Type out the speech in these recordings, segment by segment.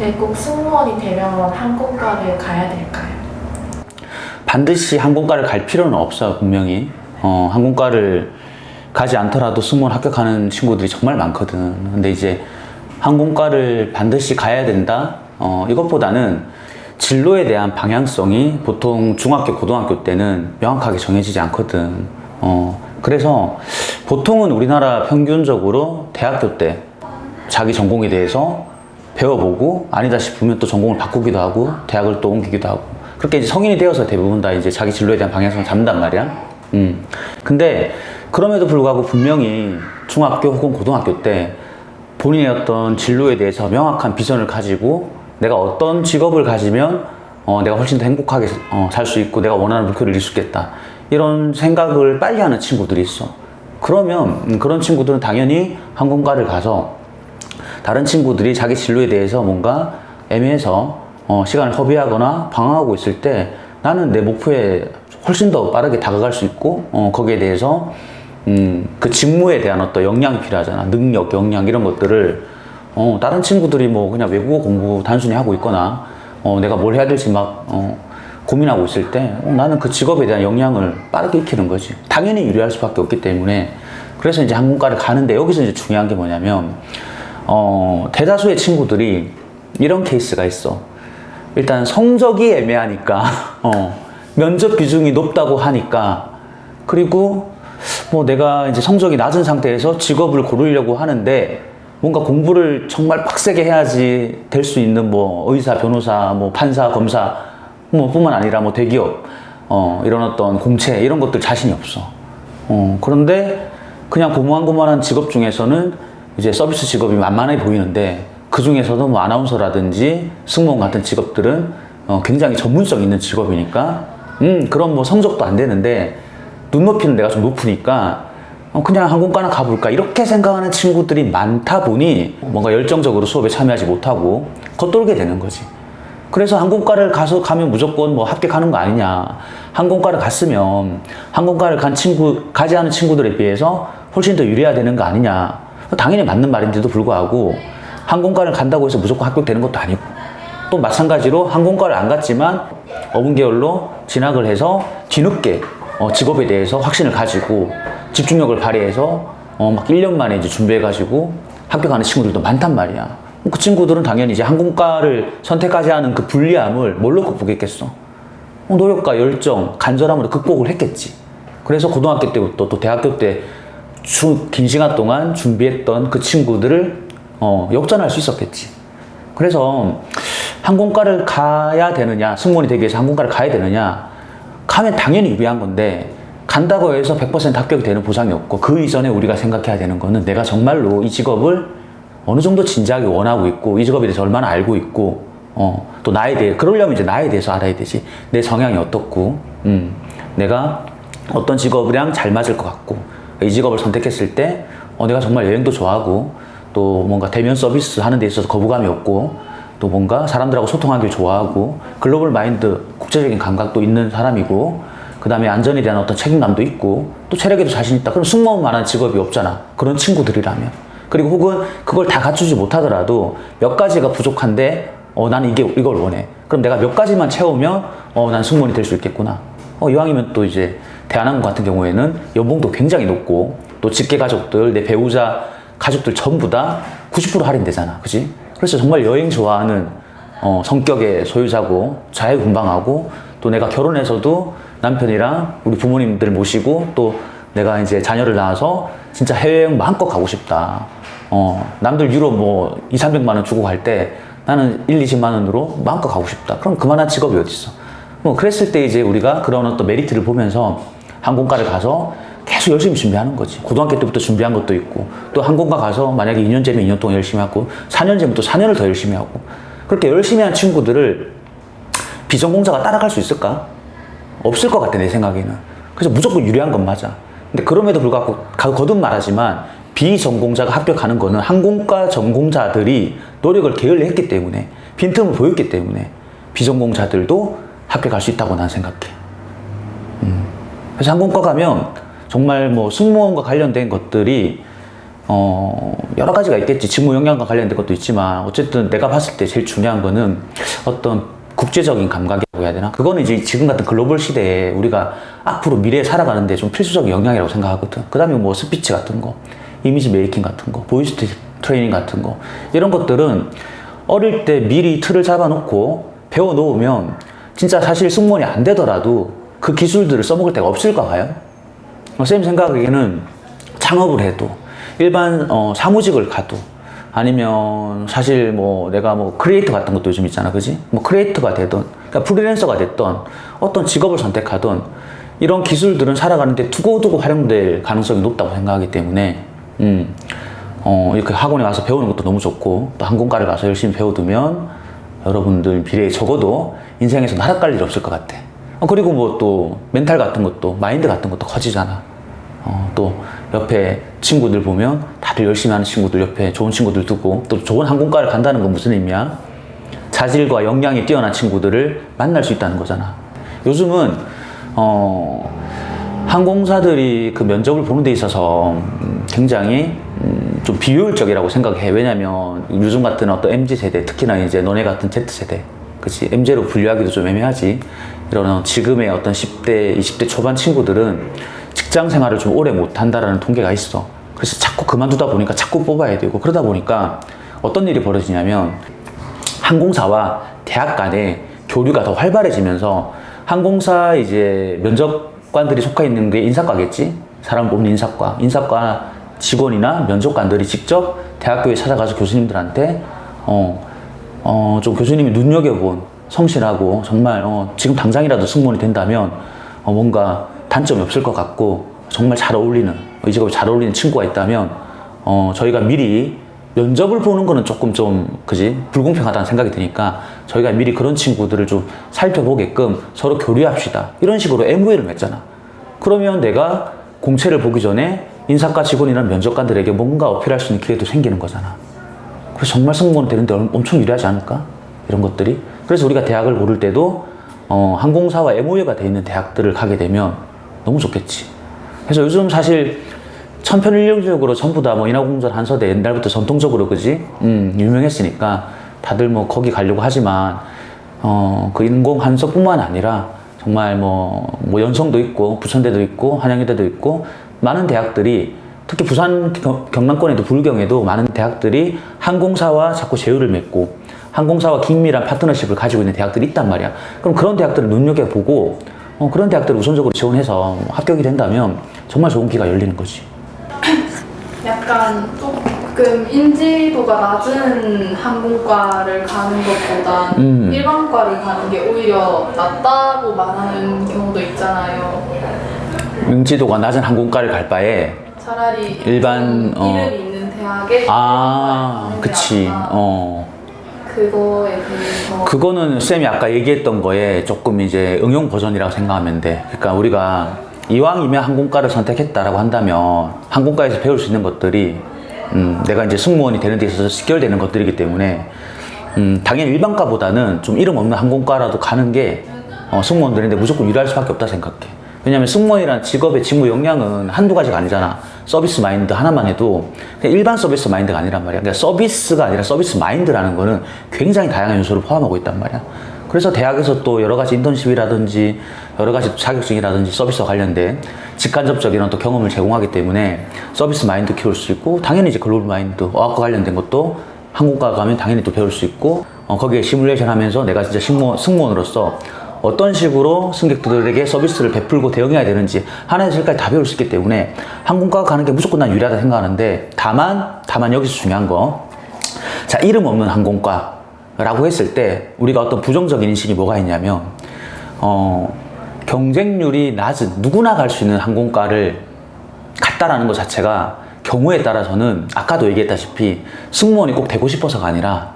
근데 꼭 승무원이 되면 항공과를 가야 될까요? 반드시 항공과를 갈 필요는 없어요, 분명히. 항공과를 가지 않더라도 승무원 합격하는 친구들이 정말 많거든. 근데 이제 항공과를 반드시 가야 된다? 이것보다는 진로에 대한 방향성이 보통 중학교, 고등학교 때는 명확하게 정해지지 않거든. 그래서 보통은 우리나라 평균적으로 대학교 때 자기 전공에 대해서 배워보고 아니다 싶으면 또 전공을 바꾸기도 하고 대학을 또 옮기기도 하고 그렇게 이제 성인이 되어서 대부분 다 이제 자기 진로에 대한 방향성을 잡는단 말이야. 근데 그럼에도 불구하고 분명히 중학교 혹은 고등학교 때 본인의 어떤 진로에 대해서 명확한 비전을 가지고 내가 어떤 직업을 가지면 내가 훨씬 더 행복하게 살 수 있고 내가 원하는 목표를 이룰 수 있겠다 이런 생각을 빨리 하는 친구들이 있어. 그러면 그런 친구들은 당연히 항공과를 가서 다른 친구들이 자기 진로에 대해서 뭔가 애매해서 시간을 허비하거나 방황하고 있을 때 나는 내 목표에 훨씬 더 빠르게 다가갈 수 있고 거기에 대해서 그 직무에 대한 어떤 역량이 필요하잖아. 능력, 역량 이런 것들을 다른 친구들이 뭐 그냥 외국어 공부 단순히 하고 있거나 내가 뭘 해야 될지 막 고민하고 있을 때 나는 그 직업에 대한 역량을 빠르게 익히는 거지. 당연히 유리할 수밖에 없기 때문에 그래서 이제 항공과를 가는데 여기서 이제 중요한 게 뭐냐면 대다수의 친구들이 이런 케이스가 있어. 일단 성적이 애매하니까 면접 비중이 높다고 하니까 그리고 뭐 내가 이제 성적이 낮은 상태에서 직업을 고르려고 하는데 뭔가 공부를 정말 빡세게 해야지 될 수 있는 뭐 의사, 변호사, 뭐 판사, 검사 뭐 뿐만 아니라 뭐 대기업 이런 어떤 공채 이런 것들 자신이 없어. 그런데 그냥 고무한고만한 직업 중에서는 이제 서비스 직업이 만만해 보이는데 그 중에서도 뭐 아나운서라든지 승무원 같은 직업들은 굉장히 전문성 있는 직업이니까 그런 뭐 성적도 안 되는데 눈높이는 내가 좀 높으니까 그냥 항공과나 가볼까 이렇게 생각하는 친구들이 많다 보니 뭔가 열정적으로 수업에 참여하지 못하고 겉돌게 되는 거지. 그래서 항공과를 가면 무조건 뭐 합격하는 거 아니냐. 항공과를 갔으면 항공과를 가지 않은 친구들에 비해서 훨씬 더 유리해야 되는 거 아니냐. 당연히 맞는 말인데도 불구하고 항공과를 간다고 해서 무조건 합격되는 것도 아니고 또 마찬가지로 항공과를 안 갔지만 어분계열로 진학을 해서 뒤늦게 직업에 대해서 확신을 가지고 집중력을 발휘해서 막 1년 만에 이제 준비해가지고 합격하는 친구들도 많단 말이야. 그 친구들은 당연히 이제 항공과를 선택하지 않은 그 불리함을 뭘로 극복했겠어? 노력과 열정, 간절함으로 극복을 했겠지. 그래서 고등학교 때부터 또 대학교 때 긴 시간 동안 준비했던 그 친구들을 역전할 수 있었겠지. 그래서 항공과를 가야 되느냐, 승무원이 되기 위해서 항공과를 가야 되느냐, 가면 당연히 유리한 건데 간다고 해서 100% 합격이 되는 보장이 없고 그 이전에 우리가 생각해야 되는 거는 내가 정말로 이 직업을 어느 정도 진지하게 원하고 있고 이 직업에 대해서 얼마나 알고 있고 또 나에 대해 그러려면 이제 나에 대해서 알아야 되지. 내 성향이 어떻고 내가 어떤 직업이랑 잘 맞을 것 같고 이 직업을 선택했을 때 내가 정말 여행도 좋아하고 또 뭔가 대면 서비스 하는 데 있어서 거부감이 없고 또 뭔가 사람들하고 소통하기 좋아하고 글로벌 마인드, 국제적인 감각도 있는 사람이고 그 다음에 안전에 대한 어떤 책임감도 있고 또 체력에도 자신 있다. 그럼 승무원만한 직업이 없잖아. 그런 친구들이라면. 그리고 혹은 그걸 다 갖추지 못하더라도 몇 가지가 부족한데 나는 이걸 원해. 그럼 내가 몇 가지만 채우면 난 승무원이 될 수 있겠구나. 이왕이면 또 이제 대한항공 같은 경우에는 연봉도 굉장히 높고 또 직계 가족들, 내 배우자 가족들 전부 다 90% 할인되잖아. 그지? 그래서 정말 여행 좋아하는 성격의 소유자고 자유분방하고 또 내가 결혼해서도 남편이랑 우리 부모님들 모시고 또 내가 이제 자녀를 낳아서 진짜 해외여행 마음껏 가고 싶다. 남들 유럽 뭐 2, 300만 원 주고 갈 때 나는 1, 20만 원으로 마음껏 가고 싶다. 그럼 그만한 직업이 어딨어. 뭐 그랬을 때 이제 우리가 그런 어떤 메리트를 보면서 항공과를 가서 계속 열심히 준비하는 거지. 고등학교 때부터 준비한 것도 있고 또 항공과 가서 만약에 2년째면 2년 동안 열심히 하고 4년째면 또 4년을 더 열심히 하고 그렇게 열심히 한 친구들을 비전공자가 따라갈 수 있을까? 없을 것 같아 내 생각에는. 그래서 무조건 유리한 건 맞아. 근데 그럼에도 불구하고 거듭 말하지만 비전공자가 합격하는 거는 항공과 전공자들이 노력을 게을리 했기 때문에 빈틈을 보였기 때문에 비전공자들도 합격할 수 있다고 난 생각해. 그래서 항공과 가면 정말 뭐 승무원과 관련된 것들이 여러 가지가 있겠지. 직무 역량과 관련된 것도 있지만 어쨌든 내가 봤을 때 제일 중요한 거는 어떤 국제적인 감각이라고 해야 되나? 그거는 이제 지금 같은 글로벌 시대에 우리가 앞으로 미래에 살아가는데 좀 필수적인 역량이라고 생각하거든. 그 다음에 뭐 스피치 같은 거, 이미지 메이킹 같은 거, 보이스 트레이닝 같은 거, 이런 것들은 어릴 때 미리 틀을 잡아놓고 배워놓으면 진짜 사실 승무원이 안 되더라도 그 기술들을 써먹을 데가 없을까 봐요. 쌤 생각에는 창업을 해도 일반 사무직을 가도 아니면 사실 뭐 내가 뭐 크리에이터 같은 것도 요즘 있잖아, 그지? 뭐 크리에이터가 되든 그러니까 프리랜서가 됐든 어떤 직업을 선택하든 이런 기술들은 살아가는데 두고두고 활용될 가능성이 높다고 생각하기 때문에 이렇게 학원에 가서 배우는 것도 너무 좋고 또 항공과를 가서 열심히 배워두면 여러분들 미래에 적어도 인생에서 나락갈 일 없을 것 같아. 그리고 뭐 또 멘탈 같은 것도 마인드 같은 것도 커지잖아. 또 옆에 친구들 보면 다들 열심히 하는 친구들 옆에 좋은 친구들 두고 또 좋은 항공과를 간다는 건 무슨 의미야? 자질과 역량이 뛰어난 친구들을 만날 수 있다는 거잖아. 요즘은 항공사들이 그 면접을 보는 데 있어서 굉장히 좀 비효율적이라고 생각해. 왜냐면 요즘 같은 어떤 MZ세대, 특히나 이제 너네 같은 Z세대, 그치? MZ로 분류하기도 좀 애매하지. 이런 지금의 어떤 10대, 20대 초반 친구들은 직장 생활을 좀 오래 못 한다라는 통계가 있어. 그래서 자꾸 그만두다 보니까 자꾸 뽑아야 되고 그러다 보니까 어떤 일이 벌어지냐면 항공사와 대학 간의 교류가 더 활발해지면서 항공사 이제 면접관들이 속해 있는 게 인사과겠지? 사람 뽑는 인사과 직원이나 면접관들이 직접 대학교에 찾아가서 교수님들한테 좀 교수님이 눈여겨본 성실하고 정말 지금 당장이라도 승무원이 된다면 뭔가 단점이 없을 것 같고 정말 잘 어울리는 이 직업에 잘 어울리는 친구가 있다면 저희가 미리 면접을 보는 거는 조금 좀 그지 불공평하다는 생각이 드니까 저희가 미리 그런 친구들을 좀 살펴보게끔 서로 교류합시다 이런 식으로 MOU를 맺잖아. 그러면 내가 공채를 보기 전에 인사과 직원이나 면접관들에게 뭔가 어필할 수 있는 기회도 생기는 거잖아. 그래서 정말 승무원 되는데 엄청 유리하지 않을까? 이런 것들이. 그래서 우리가 대학을 고를 때도 항공사와 MOU가 돼 있는 대학들을 가게 되면 너무 좋겠지. 그래서 요즘 사실 천편일률적으로 전부 다 뭐 인하공전 한서대 옛날부터 전통적으로 그지 유명했으니까 다들 뭐 거기 가려고 하지만 그 인공 한서뿐만 아니라 정말 뭐 연성도 있고 부천대도 있고 한양여대도 있고 많은 대학들이 특히 부산 경남권에도 불경에도 많은 대학들이 항공사와 자꾸 제휴를 맺고 항공사와 긴밀한 파트너십을 가지고 있는 대학들이 있단 말이야. 그럼 그런 대학들을 눈여겨보고 그런 대학들을 우선적으로 지원해서 합격이 된다면 정말 좋은 기회가 열리는 거지. 약간 조금 인지도가 낮은 항공과를 가는 것보다 일반과를 가는 게 오히려 낫다고 말하는 경우도 있잖아요. 인지도가 낮은 항공과를 갈 바에 차라리 일반 이름이 있는 대학에 그치. 그거에 대해서 그거는 쌤이 아까 얘기했던 거에 조금 이제 응용 버전이라고 생각하면 돼. 그러니까 우리가 이왕이면 항공과를 선택했다라고 한다면 항공과에서 배울 수 있는 것들이 내가 이제 승무원이 되는 데 있어서 직결되는 것들이기 때문에 당연히 일반과보다는 좀 이름 없는 항공과라도 가는 게 승무원들인데 무조건 유리할 수밖에 없다 생각해. 왜냐면 승무원이란 직업의 직무 역량은 한두 가지가 아니잖아. 서비스 마인드 하나만 해도 그냥 일반 서비스 마인드가 아니란 말이야. 그러니까 서비스가 아니라 서비스 마인드라는 거는 굉장히 다양한 요소를 포함하고 있단 말이야. 그래서 대학에서 또 여러 가지 인턴십이라든지 여러 가지 자격증이라든지 서비스와 관련된 직간접적인 또 경험을 제공하기 때문에 서비스 마인드 키울 수 있고 당연히 이제 글로벌 마인드, 어학과 관련된 것도 항공과 가면 당연히 또 배울 수 있고 거기에 시뮬레이션 하면서 내가 진짜 승무원으로서 어떤 식으로 승객들에게 서비스를 베풀고 대응해야 되는지 하나에서 열까지 다 배울 수 있기 때문에 항공과 가는 게 무조건 난 유리하다 생각하는데 다만 여기서 중요한 거 자 이름 없는 항공과라고 했을 때 우리가 어떤 부정적인 인식이 뭐가 있냐면 경쟁률이 낮은 누구나 갈 수 있는 항공과를 갔다라는 것 자체가 경우에 따라서는 아까도 얘기했다시피 승무원이 꼭 되고 싶어서가 아니라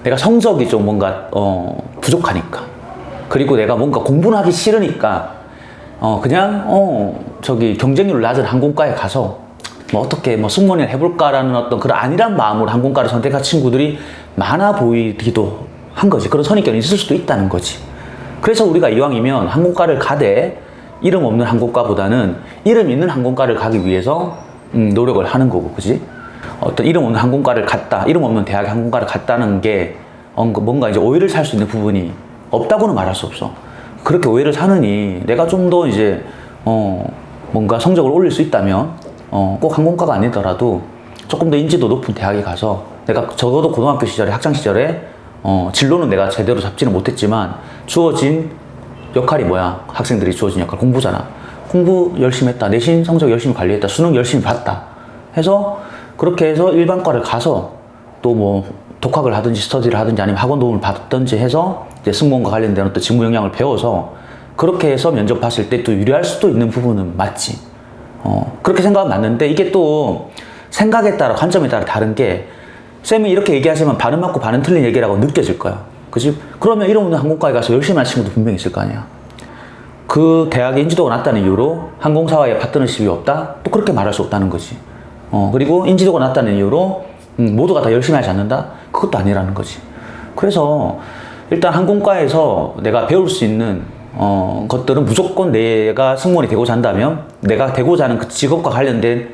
내가 성적이 좀 뭔가 부족하니까 그리고 내가 뭔가 공부를 하기 싫으니까 그냥 저기 경쟁률 낮은 항공과에 가서 뭐 어떻게 뭐 승무원을 해볼까라는 어떤 그런 안일한 마음으로 항공과를 선택한 친구들이 많아 보이기도 한 거지. 그런 선입견이 있을 수도 있다는 거지. 그래서 우리가 이왕이면 항공과를 가되 이름 없는 항공과보다는 이름 있는 항공과를 가기 위해서 노력을 하는 거고, 그지? 어떤 이름 없는 항공과를 갔다, 이름 없는 대학에 항공과를 갔다는 게 뭔가 이제 오해를 살 수 있는 부분이 없다고는 말할 수 없어. 그렇게 오해를 사느니 내가 좀 더 이제 뭔가 성적을 올릴 수 있다면 꼭 항공과가 아니더라도 조금 더 인지도 높은 대학에 가서 내가 적어도 고등학교 시절에 학창 시절에 진로는 내가 제대로 잡지는 못했지만 주어진 역할이 뭐야? 학생들이 주어진 역할 공부잖아. 공부 열심히 했다. 내신 성적 열심히 관리했다. 수능 열심히 봤다. 해서 그렇게 해서 일반과를 가서 또 뭐 독학을 하든지 스터디를 하든지 아니면 학원 도움을 받든지 해서 이제 승무원과 관련된 어떤 직무 역량을 배워서 그렇게 해서 면접 봤을 때 또 유리할 수도 있는 부분은 맞지. 그렇게 생각하면 맞는데 이게 또 생각에 따라 관점에 따라 다른 게 쌤이 이렇게 얘기하시면 반은 맞고 반은 틀린 얘기라고 느껴질 거야. 그치? 그러면 이름 없는 항공과에 가서 열심히 한 친구도 분명히 있을 거 아니야. 그 대학의 인지도가 낮다는 이유로 항공사와의 파트너십이 없다? 또 그렇게 말할 수 없다는 거지. 그리고 인지도가 낮다는 이유로 모두가 다 열심히 하지 않는다? 그것도 아니라는 거지. 그래서 일단 항공과에서 내가 배울 수 있는 것들은 무조건 내가 승무원이 되고자 한다면 내가 되고자 하는 그 직업과 관련된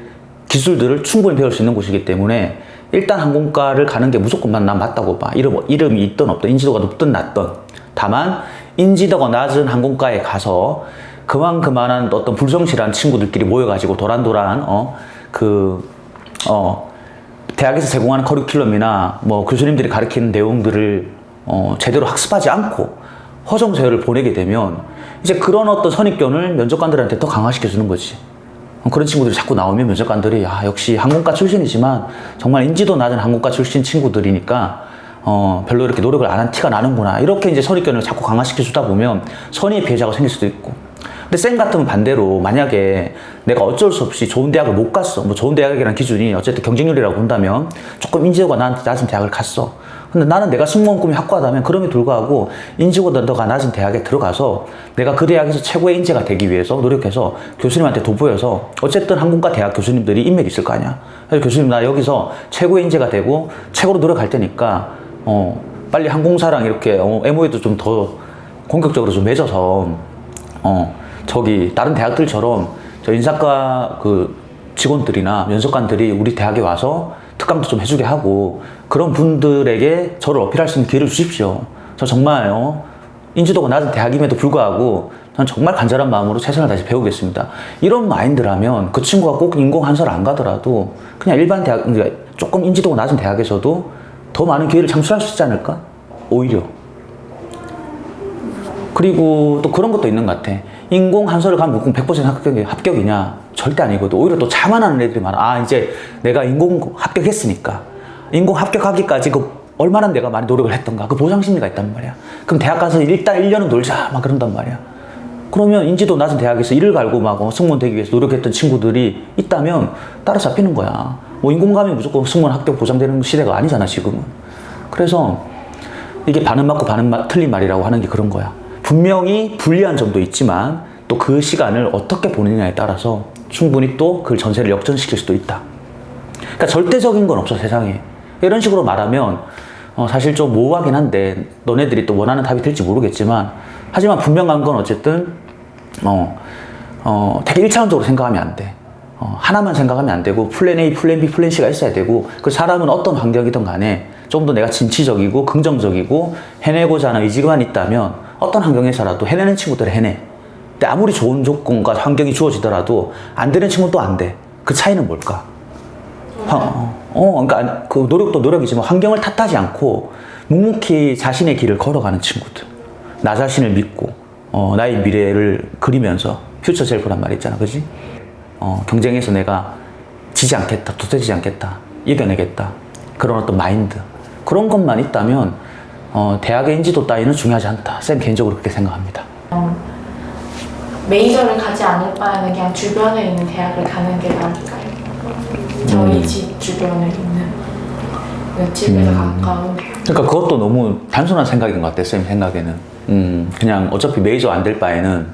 기술들을 충분히 배울 수 있는 곳이기 때문에 일단 항공과를 가는 게 무조건 난 맞다고 봐. 이름이 있든 없든 인지도가 높든 낮든. 다만 인지도가 낮은 항공과에 가서 그만한 어떤 불성실한 친구들끼리 모여가지고 도란도란 대학에서 제공하는 커리큘럼이나 뭐 교수님들이 가르치는 내용들을 제대로 학습하지 않고 허송세월을 보내게 되면 이제 그런 어떤 선입견을 면접관들한테 더 강화시켜 주는 거지. 그런 친구들이 자꾸 나오면 면접관들이 역시 항공과 출신이지만 정말 인지도 낮은 항공과 출신 친구들이니까 별로 이렇게 노력을 안 한 티가 나는구나. 이렇게 이제 선입견을 자꾸 강화시켜 주다 보면 선의의 피해자가 생길 수도 있고. 근데 쌤 같으면 반대로 만약에 내가 어쩔 수 없이 좋은 대학을 못 갔어. 뭐 좋은 대학이라는 기준이 어쨌든 경쟁률이라고 본다면 조금 인지도가 낮은 대학을 갔어. 근데 나는 내가 승무원 꿈이 확고하다면 그럼에도 불구하고 인지도가 낮은 대학에 들어가서 내가 그 대학에서 최고의 인재가 되기 위해서 노력해서 교수님한테 도보여서 어쨌든 항공과 대학 교수님들이 인맥이 있을 거 아니야. 그래서 교수님 나 여기서 최고의 인재가 되고 최고로 노력할 테니까 빨리 항공사랑 이렇게 MOU도 좀 더 공격적으로 좀 맺어서 저기 다른 대학들처럼 저 인사과 그 직원들이나 면접관들이 우리 대학에 와서 특강도 좀 해주게 하고 그런 분들에게 저를 어필할 수 있는 기회를 주십시오. 저 정말 인지도가 낮은 대학임에도 불구하고 전 정말 간절한 마음으로 최선을 다해서 배우겠습니다. 이런 마인드라면 그 친구가 꼭 인공 한설 안 가더라도 그냥 일반 대학, 그러니까 조금 인지도가 낮은 대학에서도 더 많은 기회를 창출할 수 있지 않을까? 오히려. 그리고 또 그런 것도 있는 것 같아. 인공 한설을 가면 100% 합격이냐? 절대 아니거든. 오히려 또 자만하는 애들이 많아. 이제 내가 인공 합격했으니까. 인공 합격하기까지 얼마나 내가 많이 노력을 했던가. 그 보상 심리가 있단 말이야. 그럼 대학 가서 일단 1년은 놀자. 막 그런단 말이야. 그러면 인지도 낮은 대학에서 이를 갈고 막 승무원 되기 위해서 노력했던 친구들이 있다면 따라잡히는 거야. 뭐 인공 가면 무조건 승무원 합격 보장되는 시대가 아니잖아, 지금은. 그래서 이게 반은 맞고 반은 틀린 말이라고 하는 게 그런 거야. 분명히 불리한 점도 있지만 또 그 시간을 어떻게 보느냐에 따라서 충분히 또 그 전세를 역전시킬 수도 있다. 그러니까 절대적인 건 없어, 세상에. 이런 식으로 말하면 사실 좀 모호하긴 한데 너네들이 또 원하는 답이 될지 모르겠지만 하지만 분명한 건 어쨌든 되게 1차원적으로 생각하면 안 돼. 하나만 생각하면 안 되고 플랜 A, 플랜 B, 플랜 C가 있어야 되고 그 사람은 어떤 환경이든 간에 좀 더 내가 진취적이고 긍정적이고 해내고자 하는 의지만 있다면 어떤 환경에서라도 해내는 친구들은 해내. 근데 아무리 좋은 조건과 환경이 주어지더라도 안 되는 친구는 또 안 돼. 그 차이는 뭘까? 그러니까 그 노력도 노력이지만 환경을 탓하지 않고 묵묵히 자신의 길을 걸어가는 친구들. 나 자신을 믿고 나의 미래를 그리면서 퓨처 셀프란 말 있잖아, 그지? 경쟁에서 내가 지지 않겠다, 도태지지 않겠다, 이겨내겠다. 그런 어떤 마인드. 그런 것만 있다면 대학의 인지도 따위는 중요하지 않다. 쌤 개인적으로 그렇게 생각합니다. 메이저를 가지 않을 바에는 그냥 주변에 있는 대학을 가는 게 나을까요? 저희 집 주변에 있는 집에서 가까운. 그러니까 그것도 너무 단순한 생각인 것 같아, 쌤 생각에는. 그냥 어차피 메이저 안 될 바에는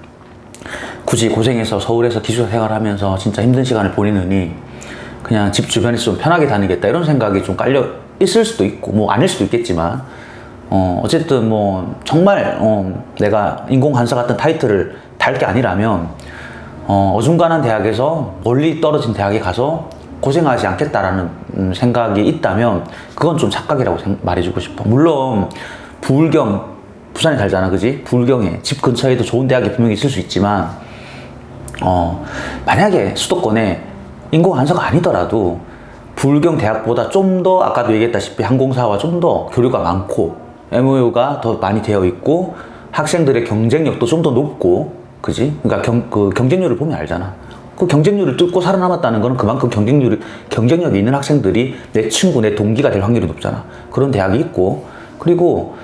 굳이 고생해서 서울에서 기숙사 생활하면서 진짜 힘든 시간을 보내느니 그냥 집 주변에서 좀 편하게 다니겠다 이런 생각이 좀 깔려 있을 수도 있고 뭐 아닐 수도 있겠지만 어쨌든 뭐 정말 내가 인공한사 같은 타이틀을 달 게 아니라면 어중간한 대학에서 멀리 떨어진 대학에 가서 고생하지 않겠다라는 생각이 있다면 그건 좀 착각이라고 말해주고 싶어. 물론 부울경, 부산에 살잖아, 그지? 부울경에 집 근처에도 좋은 대학이 분명히 있을 수 있지만 만약에 수도권에 인공한서가 아니더라도 부울경 대학보다 좀 더 아까도 얘기했다시피 항공사와 좀 더 교류가 많고 MOU가 더 많이 되어 있고 학생들의 경쟁력도 좀 더 높고, 그지? 그러니까 경쟁률을 보면 알잖아. 그 경쟁률을 뚫고 살아남았다는 거는 그만큼 경쟁력이 있는 학생들이 내 친구, 내 동기가 될 확률이 높잖아. 그런 대학이 있고, 그리고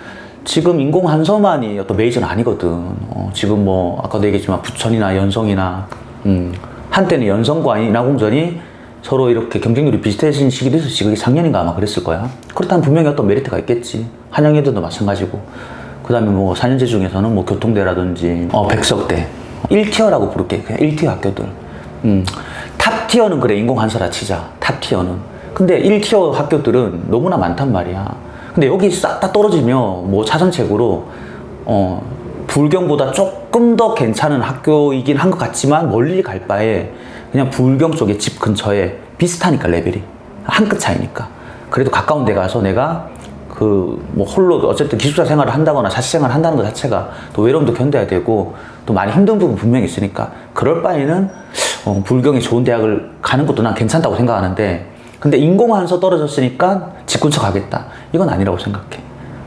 지금 인공한서만이 어떤 메이저는 아니거든. 지금 뭐 아까도 얘기했지만 부천이나 연성이나 한때는 연성과 인하공전이 서로 이렇게 경쟁률이 비슷해진 시기도 있었지. 그게 작년인가 아마 그랬을 거야. 그렇다면 분명히 어떤 메리트가 있겠지. 한양예대도 마찬가지고. 그 다음에 뭐 4년제 중에서는 뭐 교통대라든지 백석대 1티어라고 부를게. 그냥 1티어 학교들. 탑티어는 그래, 인공한서라 치자. 탑티어는. 근데 1티어 학교들은 너무나 많단 말이야. 근데 여기 싹 다 떨어지면 뭐 차선책으로 부울경보다 조금 더 괜찮은 학교이긴 한 것 같지만 멀리 갈 바에 그냥 부울경 쪽에 집 근처에 비슷하니까, 레벨이 한 끗 차이니까. 그래도 가까운 데 가서 내가 뭐 홀로 어쨌든 기숙사 생활을 한다거나 자취 생활을 한다는 것 자체가 또 외로움도 견뎌야 되고 또 많이 힘든 부분 분명히 있으니까, 그럴 바에는 부울경에 좋은 대학을 가는 것도 난 괜찮다고 생각하는데, 근데 인공한서 떨어졌으니까 집 근처 가겠다, 이건 아니라고 생각해.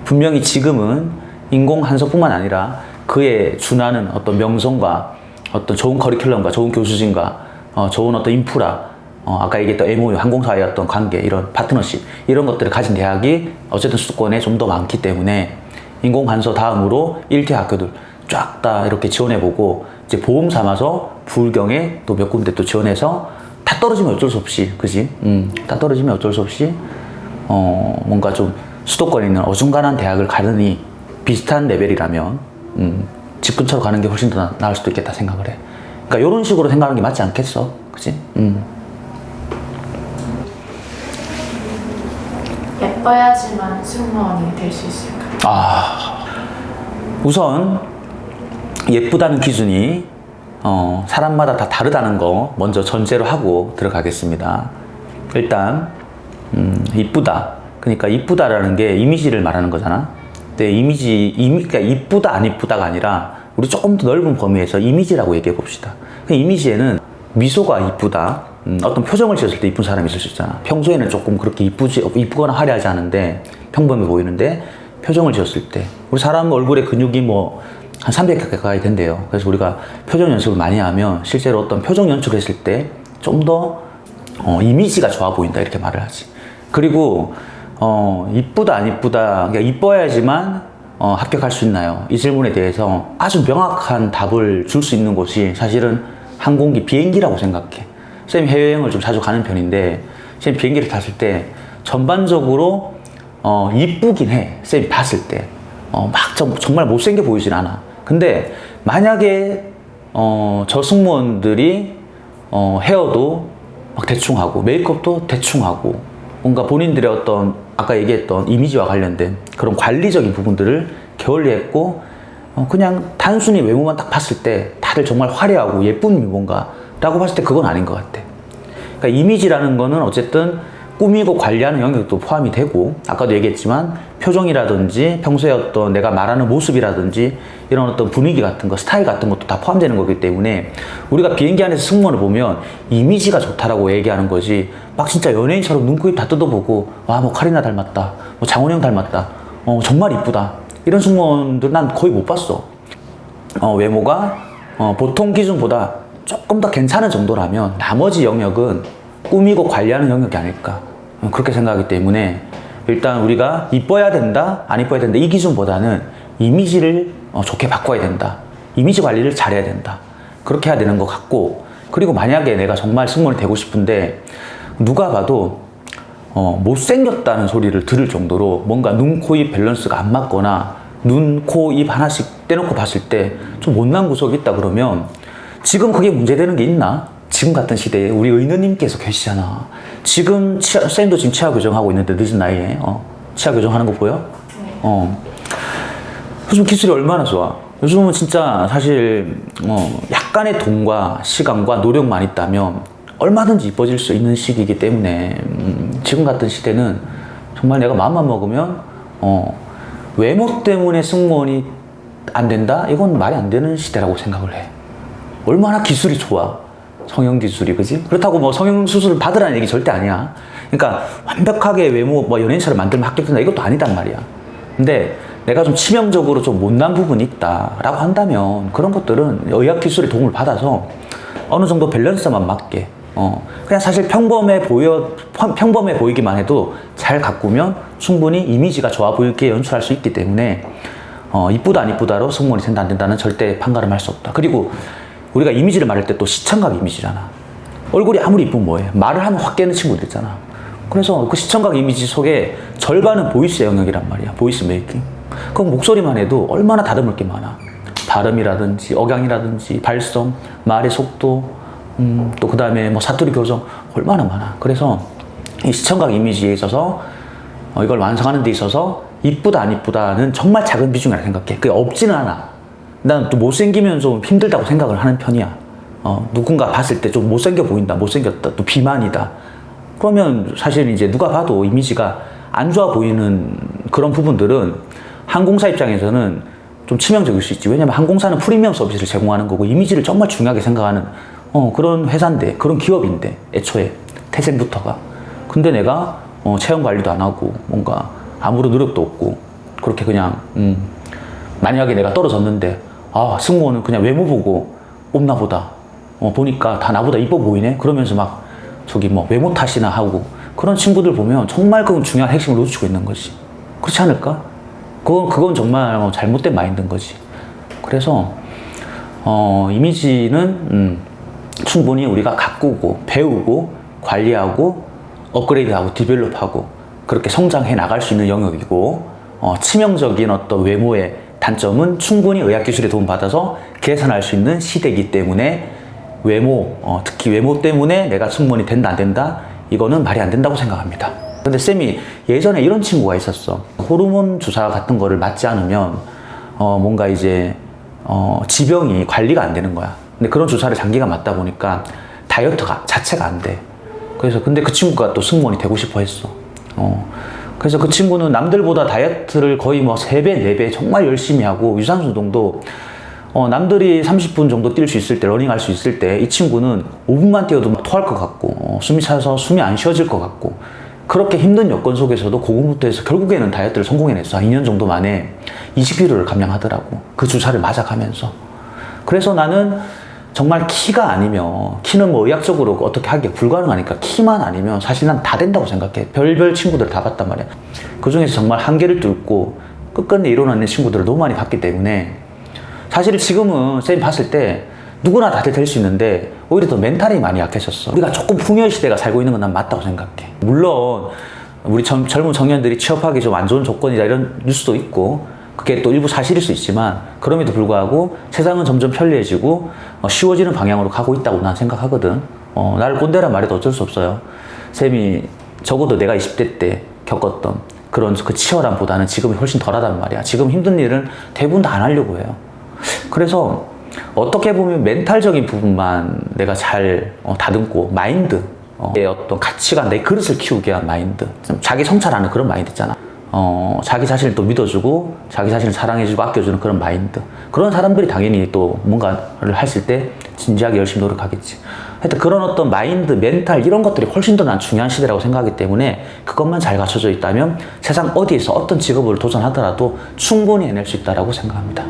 분명히 지금은 인공한서뿐만 아니라 그에 준하는 어떤 명성과 어떤 좋은 커리큘럼과 좋은 교수진과 좋은 어떤 인프라, 아까 얘기했던 MOU, 항공사의 어떤 관계, 이런 파트너십, 이런 것들을 가진 대학이 어쨌든 수도권에 좀 더 많기 때문에 인공한서 다음으로 1티 학교들 쫙 다 이렇게 지원해보고, 이제 보험 삼아서 부울경에 또 몇 군데 또 지원해서 다 떨어지면 어쩔 수 없이, 그지? 다 떨어지면 어쩔 수 없이 뭔가 좀 수도권에 있는 어중간한 대학을 가느니 비슷한 레벨이라면 집 근처로 가는 게 훨씬 더 나을 수도 있겠다 생각을 해. 그러니까 이런 식으로 생각하는 게 맞지 않겠어, 그지? 예뻐야지만 승무원이 될 수 있을까요? 우선 예쁘다는 기준이 사람마다 다 다르다는 거 먼저 전제로 하고 들어가겠습니다. 일단 이쁘다, 그러니까 이쁘다라는 게 이미지를 말하는 거잖아. 근데 그러니까 이쁘다 안 이쁘다가 아니라 우리 조금 더 넓은 범위에서 이미지라고 얘기해 봅시다. 그 이미지에는 미소가 이쁘다, 어떤 표정을 지었을 때 이쁜 사람이 있을 수 있잖아. 평소에는 조금 그렇게 이쁘거나 화려하지 않은데 평범해 보이는데 표정을 지었을 때, 우리 사람 얼굴에 근육이 뭐 한 300개 가까이 된대요. 그래서 우리가 표정 연습을 많이 하면 실제로 어떤 표정 연출을 했을 때 좀 더 이미지가 좋아 보인다, 이렇게 말을 하지. 그리고 이쁘다 안 이쁘다, 그러니까 이뻐야지만 합격할 수 있나요? 이 질문에 대해서 아주 명확한 답을 줄 수 있는 곳이 사실은 항공기, 비행기라고 생각해. 쌤이 해외여행을 좀 자주 가는 편인데, 쌤이 비행기를 탔을 때 전반적으로 이쁘긴 해. 쌤이 봤을 때 정말 못생겨 보이진 않아. 근데 만약에 저 승무원들이 헤어도 막 대충 하고 메이크업도 대충 하고 뭔가 본인들의 어떤 아까 얘기했던 이미지와 관련된 그런 관리적인 부분들을 게을리했고, 그냥 단순히 외모만 딱 봤을 때 다들 정말 화려하고 예쁜 미모인가 라고 봤을 때 그건 아닌 것 같아. 그러니까 이미지라는 거는 어쨌든 꾸미고 관리하는 영역도 포함이 되고, 아까도 얘기했지만 표정이라든지 평소에 어떤 내가 말하는 모습이라든지 이런 어떤 분위기 같은 거, 스타일 같은 것도 다 포함되는 거기 때문에 우리가 비행기 안에서 승무원을 보면 이미지가 좋다라고 얘기하는 거지, 막 진짜 연예인처럼 눈, 코, 입 다 뜯어보고 와, 뭐 카리나 닮았다, 뭐 장원영 닮았다, 정말 이쁘다, 이런 승무원들 난 거의 못 봤어. 외모가 보통 기준보다 조금 더 괜찮은 정도라면 나머지 영역은 꾸미고 관리하는 영역이 아닐까, 그렇게 생각하기 때문에 일단 우리가 이뻐야 된다, 안 이뻐야 된다, 이 기준보다는 이미지를 좋게 바꿔야 된다, 이미지 관리를 잘해야 된다, 그렇게 해야 되는 것 같고, 그리고 만약에 내가 정말 승무원이 되고 싶은데 누가 봐도 못생겼다는 소리를 들을 정도로 뭔가 눈, 코, 입 밸런스가 안 맞거나 눈, 코, 입 하나씩 떼놓고 봤을 때 좀 못난 구석이 있다 그러면, 지금 그게 문제되는 게 있나? 지금 같은 시대에 우리 의원님께서 계시잖아. 지금 쌤도 지금 치아 교정하고 있는데 늦은 나이에 치아 교정하는 거 보여? 네. 요즘 기술이 얼마나 좋아. 요즘은 진짜 사실 약간의 돈과 시간과 노력만 있다면 얼마든지 이뻐질 수 있는 시기이기 때문에 지금 같은 시대는 정말 내가 마음만 먹으면 외모 때문에 승무원이 안 된다? 이건 말이 안 되는 시대라고 생각을 해. 얼마나 기술이 좋아. 성형 기술이, 그지? 그렇다고 뭐 성형 수술을 받으라는 얘기 절대 아니야. 그러니까 완벽하게 외모 뭐 연예인처럼 만들면 합격된다, 이것도 아니단 말이야. 근데 내가 좀 치명적으로 좀 못난 부분이 있다라고 한다면 그런 것들은 의학 기술의 도움을 받아서 어느 정도 밸런스만 맞게 그냥 사실 평범해 보이기만 해도 잘 가꾸면 충분히 이미지가 좋아 보이게 연출할 수 있기 때문에 이쁘다 안 이쁘다로 승무원이 된다 안 된다는 절대 판가름할 수 없다. 그리고 우리가 이미지를 말할 때 또 시청각 이미지잖아. 얼굴이 아무리 이쁘면 뭐해. 말을 하면 확 깨는 친구들 있잖아. 그래서 그 시청각 이미지 속에 절반은 보이스 영역이란 말이야. 보이스 메이킹. 그럼 목소리만 해도 얼마나 다듬을 게 많아. 발음이라든지 억양이라든지 발성, 말의 속도, 또 그 다음에 뭐 사투리 교정 얼마나 많아. 그래서 이 시청각 이미지에 있어서 이걸 완성하는 데 있어서 이쁘다 안 이쁘다는 정말 작은 비중이라 생각해. 그게 없지는 않아. 난 또 못생기면 좀 힘들다고 생각을 하는 편이야. 누군가 봤을 때 좀 못생겨 보인다, 못생겼다, 또 비만이다. 그러면 사실 이제 누가 봐도 이미지가 안 좋아 보이는 그런 부분들은 항공사 입장에서는 좀 치명적일 수 있지. 왜냐면 항공사는 프리미엄 서비스를 제공하는 거고 이미지를 정말 중요하게 생각하는 그런 회사인데, 그런 기업인데, 애초에 태생부터가. 근데 내가 체형 관리도 안 하고 뭔가 아무런 노력도 없고 그렇게 그냥 만약에 내가 떨어졌는데 승무원은 그냥 외모 보고 없나 보다, 보니까 다 나보다 이뻐 보이네, 그러면서 막 저기 뭐 외모 탓이나 하고 그런 친구들 보면 정말 그건 중요한 핵심을 놓치고 있는 거지. 그렇지 않을까? 그건 정말 잘못된 마인드인 거지. 그래서 이미지는 충분히 우리가 가꾸고 배우고 관리하고 업그레이드하고 디벨롭하고 그렇게 성장해 나갈 수 있는 영역이고, 치명적인 어떤 외모의 단점은 충분히 의학기술에 도움받아서 개선할 수 있는 시대이기 때문에 외모, 특히 외모 때문에 내가 승무원이 된다 안 된다, 이거는 말이 안 된다고 생각합니다. 근데 쌤이 예전에 이런 친구가 있었어. 호르몬 주사 같은 거를 맞지 않으면 뭔가 이제 지병이 관리가 안 되는 거야. 근데 그런 주사를 장기간 맞다 보니까 다이어트가 자체가 안 돼. 그래서 근데 그 친구가 또 승무원이 되고 싶어 했어. 그래서 그 친구는 남들보다 다이어트를 거의 뭐 3배, 4배 정말 열심히 하고 유산소 운동도 남들이 30분 정도 뛸 수 있을 때, 러닝할 수 있을 때 이 친구는 5분만 뛰어도 막 토할 것 같고 숨이 차서 숨이 안 쉬어질 것 같고, 그렇게 힘든 여건 속에서도 고군분투해서 결국에는 다이어트를 성공해냈어. 한 2년 정도 만에 20kg를 감량하더라고. 그 주사를 맞아가면서. 그래서 나는 정말 키가 아니면, 키는 뭐 의학적으로 어떻게 하기에 불가능하니까 키만 아니면 사실 난 다 된다고 생각해. 별별 친구들 다 봤단 말이야. 그 중에서 정말 한계를 뚫고 끝끝내 이뤄내는 친구들을 너무 많이 봤기 때문에 사실 지금은 쌤 봤을 때 누구나 다들 될 수 있는데 오히려 더 멘탈이 많이 약해졌어. 우리가 조금 풍요의 시대가 살고 있는 건 난 맞다고 생각해. 물론 우리 젊은 청년들이 취업하기 좀 안 좋은 조건이다 이런 뉴스도 있고 그게 또 일부 사실일 수 있지만, 그럼에도 불구하고 세상은 점점 편리해지고 쉬워지는 방향으로 가고 있다고 난 생각하거든. 나를 꼰대란 말해도 어쩔 수 없어요. 쌤이 적어도 내가 20대 때 겪었던 그런 그 치열함보다는 지금이 훨씬 덜하단 말이야. 지금 힘든 일은 대부분 다 안 하려고 해요. 그래서 어떻게 보면 멘탈적인 부분만 내가 잘 다듬고, 마인드, 내 어떤 가치관, 내 그릇을 키우게 한 마인드, 좀 자기 성찰하는 그런 마인드 있잖아. 자기 자신을 또 믿어주고 자기 자신을 사랑해주고 아껴주는 그런 마인드, 그런 사람들이 당연히 또 뭔가를 했을 때 진지하게 열심히 노력하겠지. 하여튼 그런 어떤 마인드, 멘탈 이런 것들이 훨씬 더 난 중요한 시대라고 생각하기 때문에 그것만 잘 갖춰져 있다면 세상 어디에서 어떤 직업을 도전하더라도 충분히 해낼 수 있다고 생각합니다.